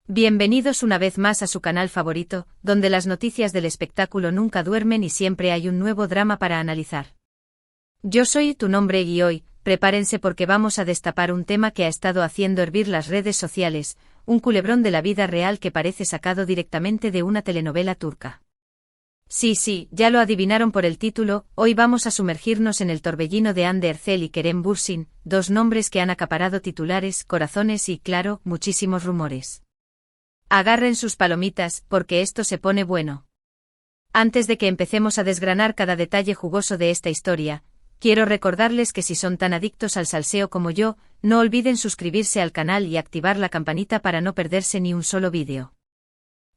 Bienvenidos una vez más a su canal favorito, donde las noticias del espectáculo nunca duermen y siempre hay un nuevo drama para analizar. Yo soy tu nombre y hoy, prepárense porque vamos a destapar un tema que ha estado haciendo hervir las redes sociales, un culebrón de la vida real que parece sacado directamente de una telenovela turca. Sí, ya lo adivinaron por el título, hoy vamos a sumergirnos en el torbellino de Hande Erçel y Kerem Bürsin, dos nombres que han acaparado titulares, corazones y, claro, muchísimos rumores. Agarren sus palomitas, porque esto se pone bueno. Antes de que empecemos a desgranar cada detalle jugoso de esta historia, quiero recordarles que si son tan adictos al salseo como yo, no olviden suscribirse al canal y activar la campanita para no perderse ni un solo vídeo.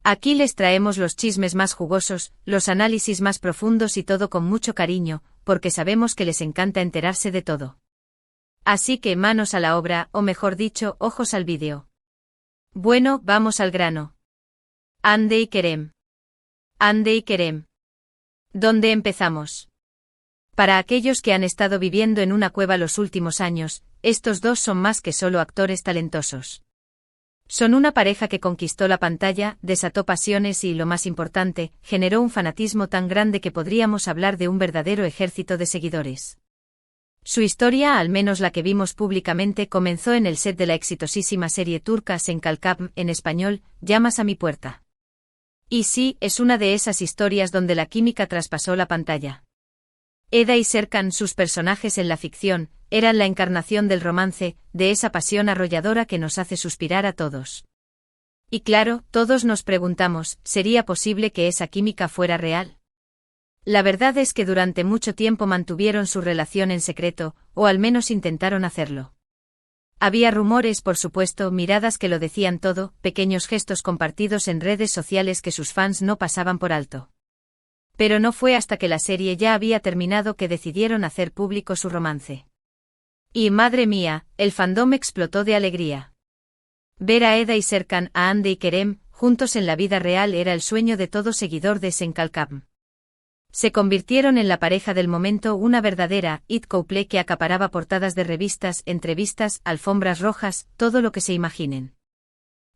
Aquí les traemos los chismes más jugosos, los análisis más profundos y todo con mucho cariño, porque sabemos que les encanta enterarse de todo. Así que manos a la obra, o mejor dicho, ojos al vídeo. Bueno, vamos al grano. Hande y Kerem. Hande y Kerem. ¿Dónde empezamos? Para aquellos que han estado viviendo en una cueva los últimos años, estos dos son más que solo actores talentosos. Son una pareja que conquistó la pantalla, desató pasiones y, lo más importante, generó un fanatismo tan grande que podríamos hablar de un verdadero ejército de seguidores. Su historia, al menos la que vimos públicamente, comenzó en el set de la exitosísima serie turca Senkalkam, en español, Llamas a mi puerta. Y sí, es una de esas historias donde la química traspasó la pantalla. Eda y Serkan, sus personajes en la ficción, eran la encarnación del romance, de esa pasión arrolladora que nos hace suspirar a todos. Y claro, todos nos preguntamos, ¿sería posible que esa química fuera real? La verdad es que durante mucho tiempo mantuvieron su relación en secreto, o al menos intentaron hacerlo. Había rumores, por supuesto, miradas que lo decían todo, pequeños gestos compartidos en redes sociales que sus fans no pasaban por alto. Pero no fue hasta que la serie ya había terminado que decidieron hacer público su romance. Y madre mía, el fandom explotó de alegría. Ver a Eda y Serkan, a Hande y Kerem, juntos en la vida real era el sueño de todo seguidor de Senkalkam. Se convirtieron en la pareja del momento, una verdadera it couple que acaparaba portadas de revistas, entrevistas, alfombras rojas, todo lo que se imaginen.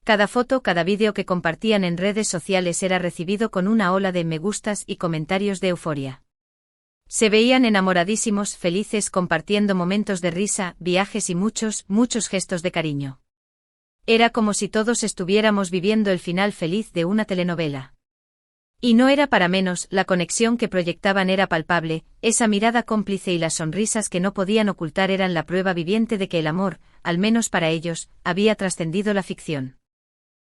Cada foto, cada vídeo que compartían en redes sociales era recibido con una ola de me gustas y comentarios de euforia. Se veían enamoradísimos, felices, compartiendo momentos de risa, viajes y muchos gestos de cariño. Era como si todos estuviéramos viviendo el final feliz de una telenovela. Y no era para menos, la conexión que proyectaban era palpable, esa mirada cómplice y las sonrisas que no podían ocultar eran la prueba viviente de que el amor, al menos para ellos, había trascendido la ficción.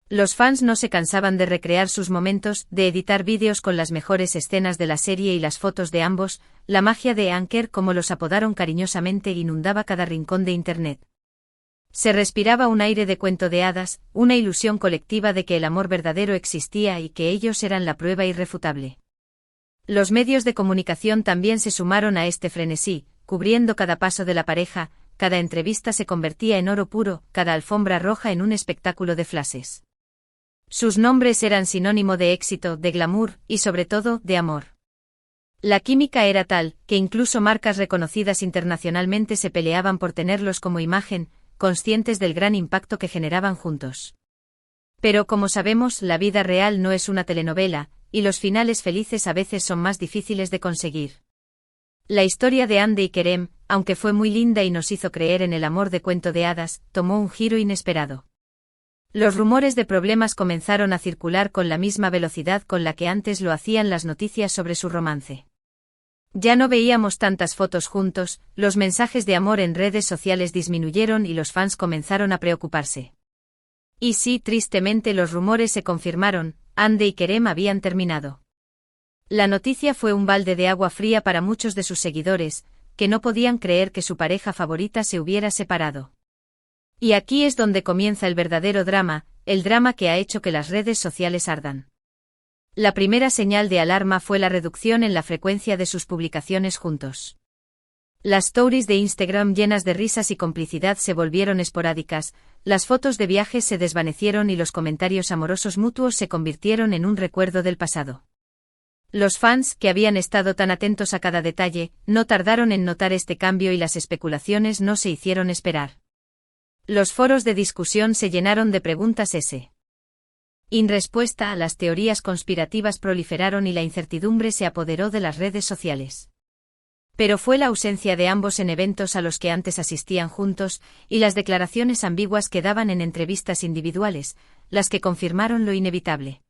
Los fans no se cansaban de recrear sus momentos, de editar vídeos con las mejores escenas de la serie y las fotos de ambos, la magia de Anker, como los apodaron cariñosamente, inundaba cada rincón de internet. Se respiraba un aire de cuento de hadas, una ilusión colectiva de que el amor verdadero existía y que ellos eran la prueba irrefutable. Los medios de comunicación también se sumaron a este frenesí, cubriendo cada paso de la pareja, cada entrevista se convertía en oro puro, cada alfombra roja en un espectáculo de flashes. Sus nombres eran sinónimo de éxito, de glamour y sobre todo, de amor. La química era tal, que incluso marcas reconocidas internacionalmente se peleaban por tenerlos como imagen, conscientes del gran impacto que generaban juntos. Pero como sabemos, la vida real no es una telenovela, y los finales felices a veces son más difíciles de conseguir. La historia de Hande y Kerem, aunque fue muy linda y nos hizo creer en el amor de cuento de hadas, tomó un giro inesperado. Los rumores de problemas comenzaron a circular con la misma velocidad con la que antes lo hacían las noticias sobre su romance. Ya no veíamos tantas fotos juntos, los mensajes de amor en redes sociales disminuyeron y los fans comenzaron a preocuparse. Y sí, tristemente los rumores se confirmaron, Hande y Kerem habían terminado. La noticia fue un balde de agua fría para muchos de sus seguidores, que no podían creer que su pareja favorita se hubiera separado. Y aquí es donde comienza el verdadero drama, el drama que ha hecho que las redes sociales ardan. La primera señal de alarma fue la reducción en la frecuencia de sus publicaciones juntos. Las stories de Instagram llenas de risas y complicidad se volvieron esporádicas, las fotos de viajes se desvanecieron y los comentarios amorosos mutuos se convirtieron en un recuerdo del pasado. Los fans, que habían estado tan atentos a cada detalle, no tardaron en notar este cambio y las especulaciones no se hicieron esperar. Los foros de discusión se llenaron de preguntas. En respuesta, las teorías conspirativas proliferaron y la incertidumbre se apoderó de las redes sociales. Pero fue la ausencia de ambos en eventos a los que antes asistían juntos, y las declaraciones ambiguas que daban en entrevistas individuales, las que confirmaron lo inevitable.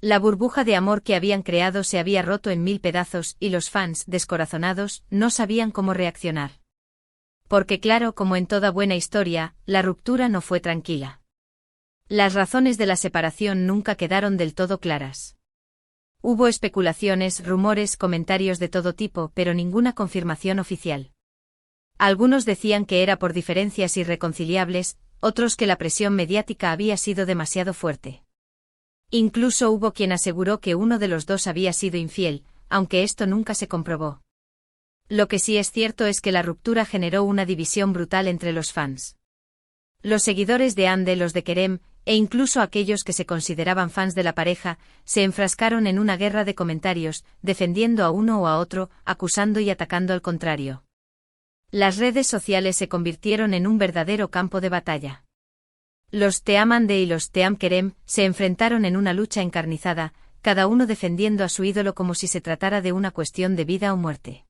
La burbuja de amor que habían creado se había roto en 1000 pedazos y los fans, descorazonados, no sabían cómo reaccionar. Porque claro, como en toda buena historia, la ruptura no fue tranquila. Las razones de la separación nunca quedaron del todo claras. Hubo especulaciones, rumores, comentarios de todo tipo, pero ninguna confirmación oficial. Algunos decían que era por diferencias irreconciliables, otros que la presión mediática había sido demasiado fuerte. Incluso hubo quien aseguró que uno de los dos había sido infiel, aunque esto nunca se comprobó. Lo que sí es cierto es que la ruptura generó una división brutal entre los fans. Los seguidores de Ande, los de Kerem, e incluso aquellos que se consideraban fans de la pareja, se enfrascaron en una guerra de comentarios, defendiendo a uno o a otro, acusando y atacando al contrario. Las redes sociales se convirtieron en un verdadero campo de batalla. Los Team Ande y los Team Kerem se enfrentaron en una lucha encarnizada, cada uno defendiendo a su ídolo como si se tratara de una cuestión de vida o muerte.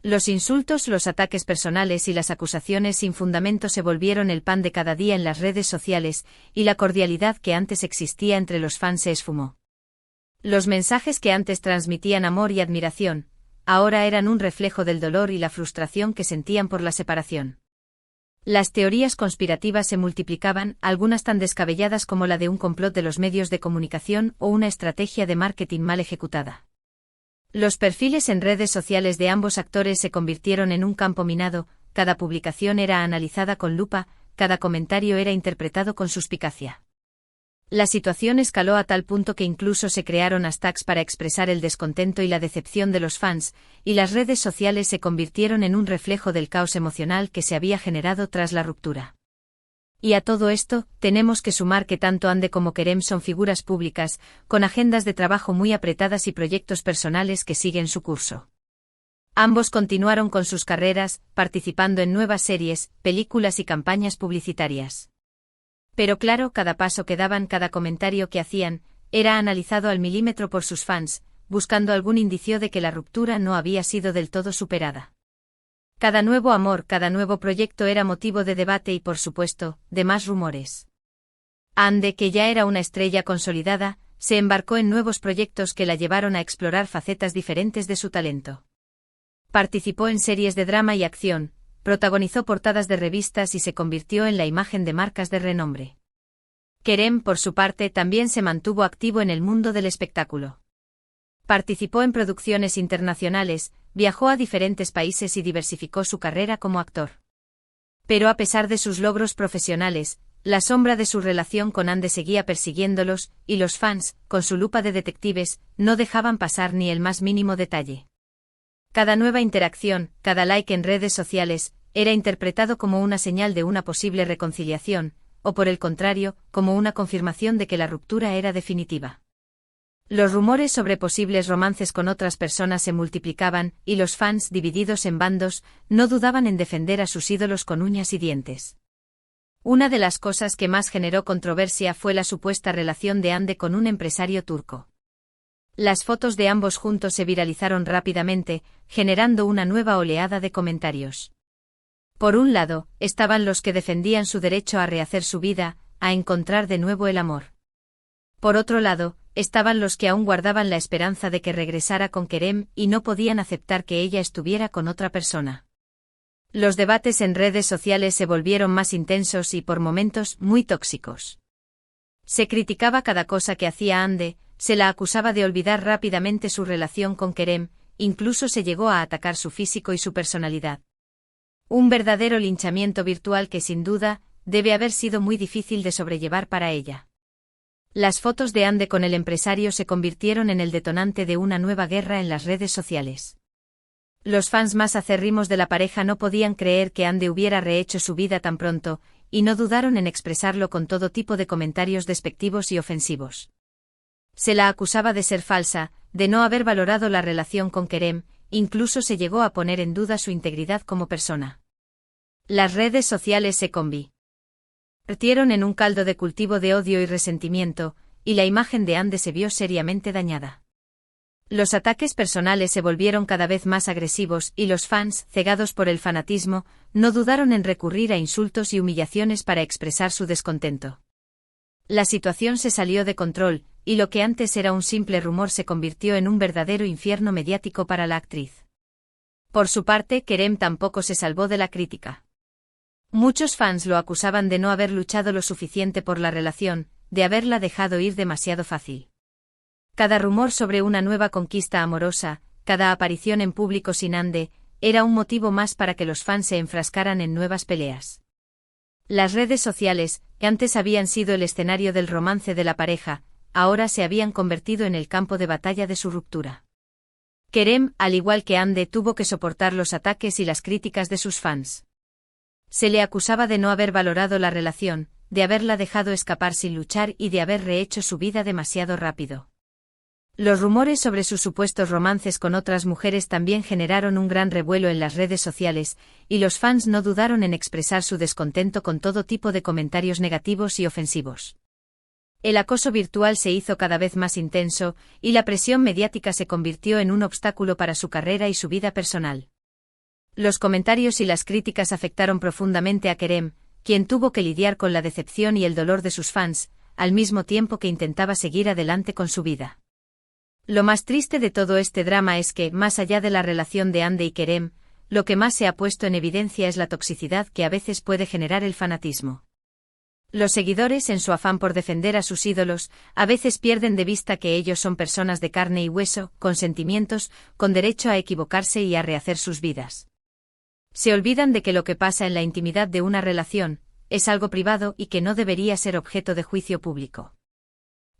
Los insultos, los ataques personales y las acusaciones sin fundamento se volvieron el pan de cada día en las redes sociales, y la cordialidad que antes existía entre los fans se esfumó. Los mensajes que antes transmitían amor y admiración, ahora eran un reflejo del dolor y la frustración que sentían por la separación. Las teorías conspirativas se multiplicaban, algunas tan descabelladas como la de un complot de los medios de comunicación o una estrategia de marketing mal ejecutada. Los perfiles en redes sociales de ambos actores se convirtieron en un campo minado, cada publicación era analizada con lupa, cada comentario era interpretado con suspicacia. La situación escaló a tal punto que incluso se crearon hashtags para expresar el descontento y la decepción de los fans, y las redes sociales se convirtieron en un reflejo del caos emocional que se había generado tras la ruptura. Y a todo esto, tenemos que sumar que tanto Ande como Kerem son figuras públicas, con agendas de trabajo muy apretadas y proyectos personales que siguen su curso. Ambos continuaron con sus carreras, participando en nuevas series, películas y campañas publicitarias. Pero claro, cada paso que daban, cada comentario que hacían, era analizado al milímetro por sus fans, buscando algún indicio de que la ruptura no había sido del todo superada. Cada nuevo amor, cada nuevo proyecto era motivo de debate y, por supuesto, de más rumores. Ande, que ya era una estrella consolidada, se embarcó en nuevos proyectos que la llevaron a explorar facetas diferentes de su talento. Participó en series de drama y acción, protagonizó portadas de revistas y se convirtió en la imagen de marcas de renombre. Kerem, por su parte, también se mantuvo activo en el mundo del espectáculo. Participó en producciones internacionales, viajó a diferentes países y diversificó su carrera como actor. Pero a pesar de sus logros profesionales, la sombra de su relación con Ande seguía persiguiéndolos, y los fans, con su lupa de detectives, no dejaban pasar ni el más mínimo detalle. Cada nueva interacción, cada like en redes sociales, era interpretado como una señal de una posible reconciliación, o por el contrario, como una confirmación de que la ruptura era definitiva. Los rumores sobre posibles romances con otras personas se multiplicaban, y los fans, divididos en bandos, no dudaban en defender a sus ídolos con uñas y dientes. Una de las cosas que más generó controversia fue la supuesta relación de Ande con un empresario turco. Las fotos de ambos juntos se viralizaron rápidamente, generando una nueva oleada de comentarios. Por un lado, estaban los que defendían su derecho a rehacer su vida, a encontrar de nuevo el amor. Por otro lado, estaban los que aún guardaban la esperanza de que regresara con Kerem y no podían aceptar que ella estuviera con otra persona. Los debates en redes sociales se volvieron más intensos y, por momentos, muy tóxicos. Se criticaba cada cosa que hacía Ande, se la acusaba de olvidar rápidamente su relación con Kerem, incluso se llegó a atacar su físico y su personalidad. Un verdadero linchamiento virtual que, sin duda, debe haber sido muy difícil de sobrellevar para ella. Las fotos de Ande con el empresario se convirtieron en el detonante de una nueva guerra en las redes sociales. Los fans más acérrimos de la pareja no podían creer que Ande hubiera rehecho su vida tan pronto, y no dudaron en expresarlo con todo tipo de comentarios despectivos y ofensivos. Se la acusaba de ser falsa, de no haber valorado la relación con Kerem, incluso se llegó a poner en duda su integridad como persona. Las redes sociales se Vertieron en un caldo de cultivo de odio y resentimiento, y la imagen de Ande se vio seriamente dañada. Los ataques personales se volvieron cada vez más agresivos y los fans, cegados por el fanatismo, no dudaron en recurrir a insultos y humillaciones para expresar su descontento. La situación se salió de control, y lo que antes era un simple rumor se convirtió en un verdadero infierno mediático para la actriz. Por su parte, Kerem tampoco se salvó de la crítica. Muchos fans lo acusaban de no haber luchado lo suficiente por la relación, de haberla dejado ir demasiado fácil. Cada rumor sobre una nueva conquista amorosa, cada aparición en público sin Ande, era un motivo más para que los fans se enfrascaran en nuevas peleas. Las redes sociales, que antes habían sido el escenario del romance de la pareja, ahora se habían convertido en el campo de batalla de su ruptura. Kerem, al igual que Ande, tuvo que soportar los ataques y las críticas de sus fans. Se le acusaba de no haber valorado la relación, de haberla dejado escapar sin luchar y de haber rehecho su vida demasiado rápido. Los rumores sobre sus supuestos romances con otras mujeres también generaron un gran revuelo en las redes sociales, y los fans no dudaron en expresar su descontento con todo tipo de comentarios negativos y ofensivos. El acoso virtual se hizo cada vez más intenso, y la presión mediática se convirtió en un obstáculo para su carrera y su vida personal. Los comentarios y las críticas afectaron profundamente a Kerem, quien tuvo que lidiar con la decepción y el dolor de sus fans, al mismo tiempo que intentaba seguir adelante con su vida. Lo más triste de todo este drama es que, más allá de la relación de Ande y Kerem, lo que más se ha puesto en evidencia es la toxicidad que a veces puede generar el fanatismo. Los seguidores, en su afán por defender a sus ídolos, a veces pierden de vista que ellos son personas de carne y hueso, con sentimientos, con derecho a equivocarse y a rehacer sus vidas. Se olvidan de que lo que pasa en la intimidad de una relación es algo privado y que no debería ser objeto de juicio público.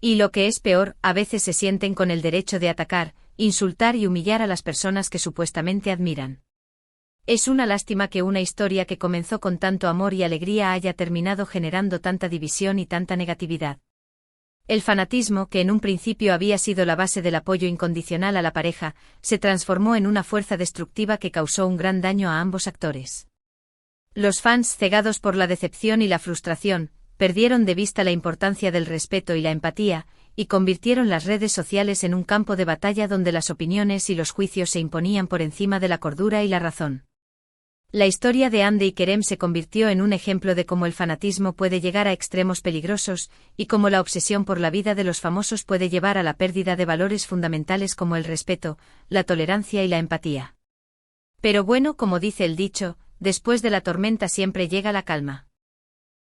Y lo que es peor, a veces se sienten con el derecho de atacar, insultar y humillar a las personas que supuestamente admiran. Es una lástima que una historia que comenzó con tanto amor y alegría haya terminado generando tanta división y tanta negatividad. El fanatismo, que en un principio había sido la base del apoyo incondicional a la pareja, se transformó en una fuerza destructiva que causó un gran daño a ambos actores. Los fans, cegados por la decepción y la frustración, perdieron de vista la importancia del respeto y la empatía, y convirtieron las redes sociales en un campo de batalla donde las opiniones y los juicios se imponían por encima de la cordura y la razón. La historia de Ande y Kerem se convirtió en un ejemplo de cómo el fanatismo puede llegar a extremos peligrosos, y cómo la obsesión por la vida de los famosos puede llevar a la pérdida de valores fundamentales como el respeto, la tolerancia y la empatía. Pero bueno, como dice el dicho, después de la tormenta siempre llega la calma.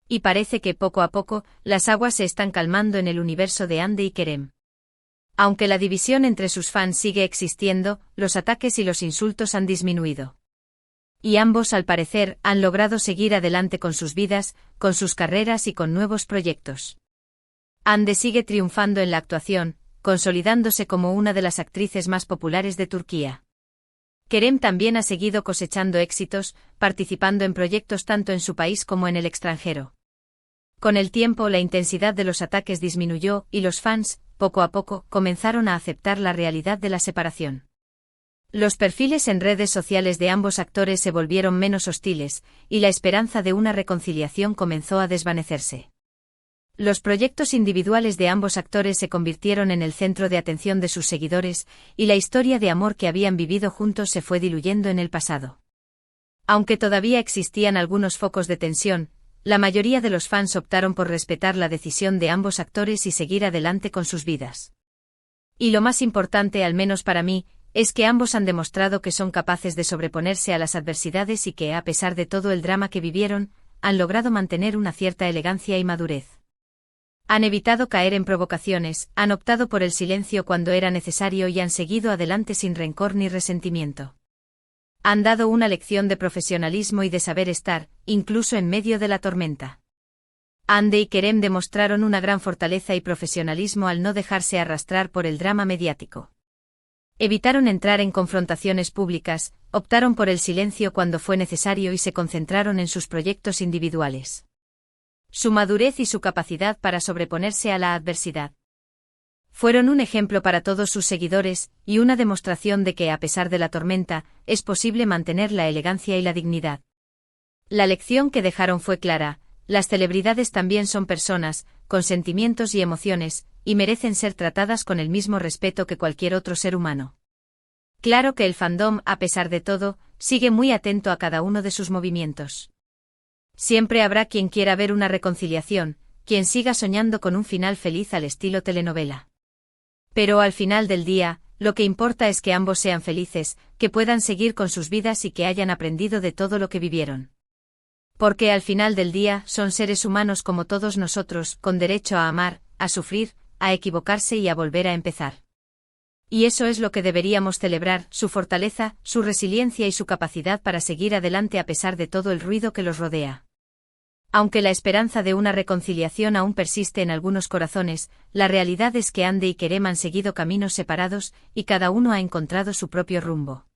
Y parece que poco a poco, las aguas se están calmando en el universo de Ande y Kerem. Aunque la división entre sus fans sigue existiendo, los ataques y los insultos han disminuido. Y ambos, al parecer, han logrado seguir adelante con sus vidas, con sus carreras y con nuevos proyectos. Ande sigue triunfando en la actuación, consolidándose como una de las actrices más populares de Turquía. Kerem también ha seguido cosechando éxitos, participando en proyectos tanto en su país como en el extranjero. Con el tiempo, la intensidad de los ataques disminuyó y los fans, poco a poco, comenzaron a aceptar la realidad de la separación. Los perfiles en redes sociales de ambos actores se volvieron menos hostiles, y la esperanza de una reconciliación comenzó a desvanecerse. Los proyectos individuales de ambos actores se convirtieron en el centro de atención de sus seguidores, y la historia de amor que habían vivido juntos se fue diluyendo en el pasado. Aunque todavía existían algunos focos de tensión, la mayoría de los fans optaron por respetar la decisión de ambos actores y seguir adelante con sus vidas. Y lo más importante, al menos para mí, es que ambos han demostrado que son capaces de sobreponerse a las adversidades y que, a pesar de todo el drama que vivieron, han logrado mantener una cierta elegancia y madurez. Han evitado caer en provocaciones, han optado por el silencio cuando era necesario y han seguido adelante sin rencor ni resentimiento. Han dado una lección de profesionalismo y de saber estar, incluso en medio de la tormenta. Ande y Kerem demostraron una gran fortaleza y profesionalismo al no dejarse arrastrar por el drama mediático. Evitaron entrar en confrontaciones públicas, optaron por el silencio cuando fue necesario y se concentraron en sus proyectos individuales. Su madurez y su capacidad para sobreponerse a la adversidad fueron un ejemplo para todos sus seguidores, y una demostración de que, a pesar de la tormenta, es posible mantener la elegancia y la dignidad. La lección que dejaron fue clara: las celebridades también son personas, con sentimientos y emociones, y merecen ser tratadas con el mismo respeto que cualquier otro ser humano. Claro que el fandom, a pesar de todo, sigue muy atento a cada uno de sus movimientos. Siempre habrá quien quiera ver una reconciliación, quien siga soñando con un final feliz al estilo telenovela. Pero al final del día, lo que importa es que ambos sean felices, que puedan seguir con sus vidas y que hayan aprendido de todo lo que vivieron. Porque al final del día son seres humanos como todos nosotros, con derecho a amar, a sufrir, a equivocarse y a volver a empezar. Y eso es lo que deberíamos celebrar, su fortaleza, su resiliencia y su capacidad para seguir adelante a pesar de todo el ruido que los rodea. Aunque la esperanza de una reconciliación aún persiste en algunos corazones, la realidad es que Ande y Kerem han seguido caminos separados y cada uno ha encontrado su propio rumbo.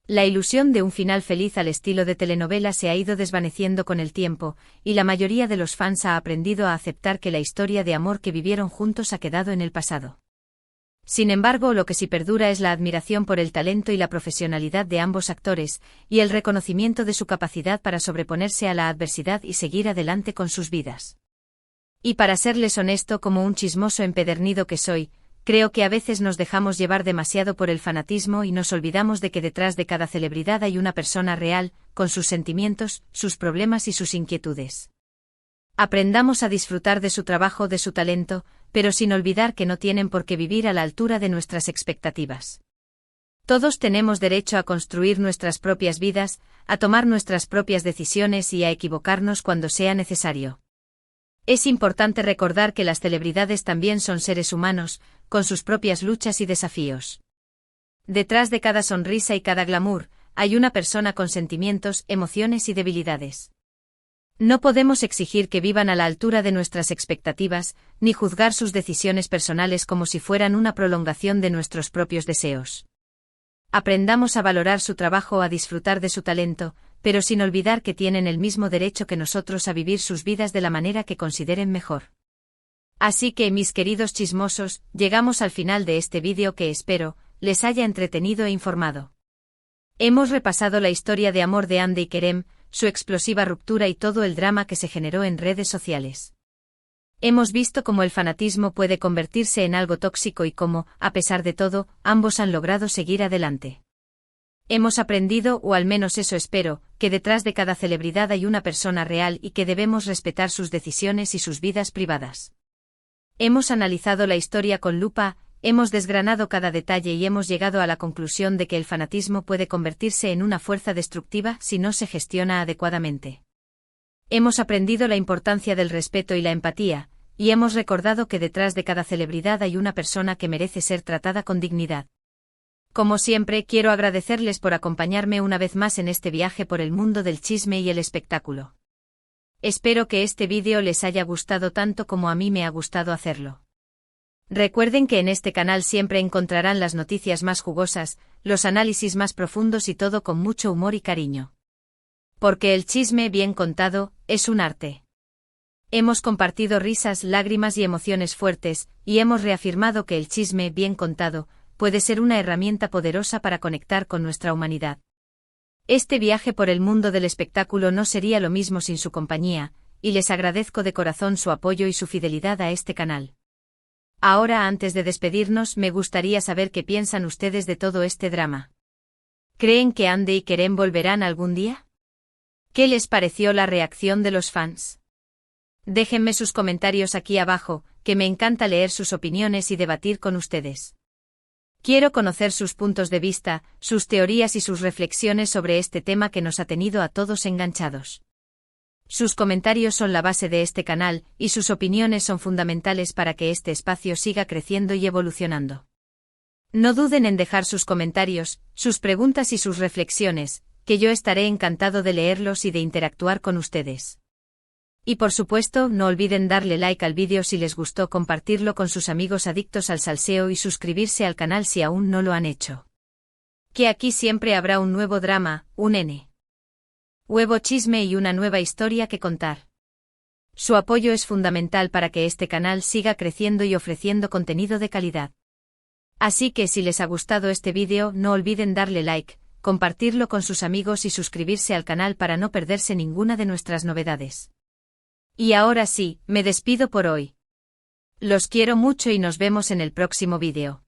La ilusión de un final feliz al estilo de telenovela se ha ido desvaneciendo con el tiempo, y la mayoría de los fans ha aprendido a aceptar que la historia de amor que vivieron juntos ha quedado en el pasado. Sin embargo, lo que sí perdura es la admiración por el talento y la profesionalidad de ambos actores, y el reconocimiento de su capacidad para sobreponerse a la adversidad y seguir adelante con sus vidas. Y para serles honesto, como un chismoso empedernido que soy, creo que a veces nos dejamos llevar demasiado por el fanatismo y nos olvidamos de que detrás de cada celebridad hay una persona real, con sus sentimientos, sus problemas y sus inquietudes. Aprendamos a disfrutar de su trabajo, de su talento, pero sin olvidar que no tienen por qué vivir a la altura de nuestras expectativas. Todos tenemos derecho a construir nuestras propias vidas, a tomar nuestras propias decisiones y a equivocarnos cuando sea necesario. Es importante recordar que las celebridades también son seres humanos, con sus propias luchas y desafíos. Detrás de cada sonrisa y cada glamour, hay una persona con sentimientos, emociones y debilidades. No podemos exigir que vivan a la altura de nuestras expectativas, ni juzgar sus decisiones personales como si fueran una prolongación de nuestros propios deseos. Aprendamos a valorar su trabajo, a disfrutar de su talento, pero sin olvidar que tienen el mismo derecho que nosotros a vivir sus vidas de la manera que consideren mejor. Así que, mis queridos chismosos, llegamos al final de este vídeo que espero les haya entretenido e informado. Hemos repasado la historia de amor de Ande y Kerem, su explosiva ruptura y todo el drama que se generó en redes sociales. Hemos visto cómo el fanatismo puede convertirse en algo tóxico y cómo, a pesar de todo, ambos han logrado seguir adelante. Hemos aprendido, o al menos eso espero, que detrás de cada celebridad hay una persona real y que debemos respetar sus decisiones y sus vidas privadas. Hemos analizado la historia con lupa, hemos desgranado cada detalle y hemos llegado a la conclusión de que el fanatismo puede convertirse en una fuerza destructiva si no se gestiona adecuadamente. Hemos aprendido la importancia del respeto y la empatía, y hemos recordado que detrás de cada celebridad hay una persona que merece ser tratada con dignidad. Como siempre, quiero agradecerles por acompañarme una vez más en este viaje por el mundo del chisme y el espectáculo. Espero que este vídeo les haya gustado tanto como a mí me ha gustado hacerlo. Recuerden que en este canal siempre encontrarán las noticias más jugosas, los análisis más profundos y todo con mucho humor y cariño. Porque el chisme bien contado es un arte. Hemos compartido risas, lágrimas y emociones fuertes, y hemos reafirmado que el chisme bien contado puede ser una herramienta poderosa para conectar con nuestra humanidad. Este viaje por el mundo del espectáculo no sería lo mismo sin su compañía, y les agradezco de corazón su apoyo y su fidelidad a este canal. Ahora, antes de despedirnos, me gustaría saber qué piensan ustedes de todo este drama. ¿Creen que Ande y Kerem volverán algún día? ¿Qué les pareció la reacción de los fans? Déjenme sus comentarios aquí abajo, que me encanta leer sus opiniones y debatir con ustedes. Quiero conocer sus puntos de vista, sus teorías y sus reflexiones sobre este tema que nos ha tenido a todos enganchados. Sus comentarios son la base de este canal, y sus opiniones son fundamentales para que este espacio siga creciendo y evolucionando. No duden en dejar sus comentarios, sus preguntas y sus reflexiones, que yo estaré encantado de leerlos y de interactuar con ustedes. Y por supuesto, no olviden darle like al vídeo si les gustó, compartirlo con sus amigos adictos al salseo y suscribirse al canal si aún no lo han hecho. Que aquí siempre habrá un nuevo drama, un nuevo chisme y una nueva historia que contar. Su apoyo es fundamental para que este canal siga creciendo y ofreciendo contenido de calidad. Así que si les ha gustado este vídeo, no olviden darle like, compartirlo con sus amigos y suscribirse al canal para no perderse ninguna de nuestras novedades. Y ahora sí, me despido por hoy. Los quiero mucho y nos vemos en el próximo vídeo.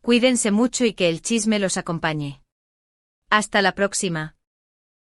Cuídense mucho y que el chisme los acompañe. Hasta la próxima.